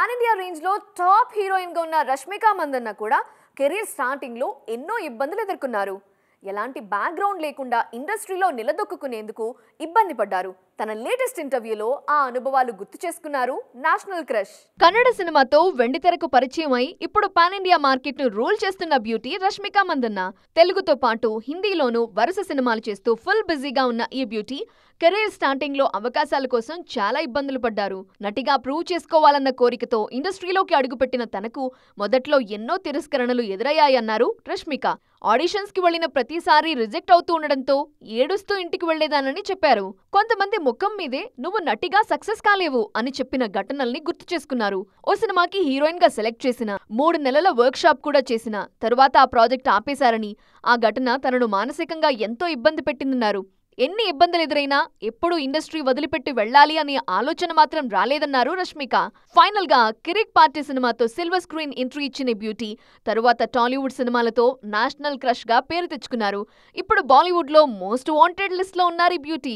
Pan India range లో top heroine గా ఉన్న రష్మిక మందన్న కూడా కెరీర్ స్టార్టింగ్ లో ఎన్నో ఇబ్బందులు ఎదుర్కొన్నారు. ఎలాంటి బ్యాక్గ్రౌండ్ లేకుండా ఇండస్ట్రీలో నిలదొక్కుకునేందుకు ఇబ్బంది పడ్డారు. తన లేటెస్ట్ ఇంటర్వ్యూలో ఆ అనుభవాలు గుర్తు చేసుకున్నారు నేషనల్ క్రష్. కన్నడ సినిమాతో వెండితెరకు పరిచయం అయి ఇప్పుడు పాన్ ఇండియా మార్కెట్ ను రూల్ చేస్తున్న బ్యూటీ రష్మిక మందన్న. తెలుగుతో పాటు హిందీలోనూ వరుస సినిమాలు చేస్తూ ఫుల్ బిజీగా ఉన్న ఈ బ్యూటీ కెరీర్ స్టార్టింగ్ లో అవకాశాల కోసం చాలా ఇబ్బందులు పడ్డారు. నటిగా ప్రూవ్ చేసుకోవాలన్న కోరికతో ఇండస్ట్రీలోకి అడుగుపెట్టిన తనకు మొదట్లో ఎన్నో తిరస్కరణలు ఎదురయ్యాయన్నారు రష్మిక. ఆడిషన్స్ కి వెళ్లిన ప్రతిసారి రిజెక్ట్ అవుతూ ఉండడంతో ఏడుస్తూ ఇంటికి వెళ్లేదానని చెప్పారు. కొంతమంది ముఖం మీదే నువ్వు నటిగా సక్సెస్ కాలేవు అని చెప్పిన ఘటనల్ని గుర్తు చేసుకున్నారు. ఓ సినిమాకి హీరోయిన్ గా సెలెక్ట్ చేసిన 3 నెలల వర్క్ షాప్ కూడా చేసిన తరువాత ఆ ప్రాజెక్ట్ ఆపేశారని, ఆ ఘటన తనను మానసికంగా ఎంతో ఇబ్బంది పెట్టిందన్నారు. ఎన్ని ఇబ్బందులు ఎదురైనా ఎప్పుడు ఇండస్ట్రీ వదిలిపెట్టి వెళ్లాలి అనే ఆలోచన మాత్రం రాలేదన్నారు రష్మిక. ఫైనల్ గా కిరిక్ పార్టీ సినిమాతో సిల్వర్ స్క్రీన్ ఎంట్రీ ఇచ్చిన బ్యూటీ తరువాత టాలీవుడ్ సినిమాలతో నేషనల్ క్రష్ గా పేరు తెచ్చుకున్నారు. ఇప్పుడు బాలీవుడ్ లో మోస్ట్ వాంటెడ్ లిస్ట్ లో ఉన్నారు ఈ బ్యూటీ.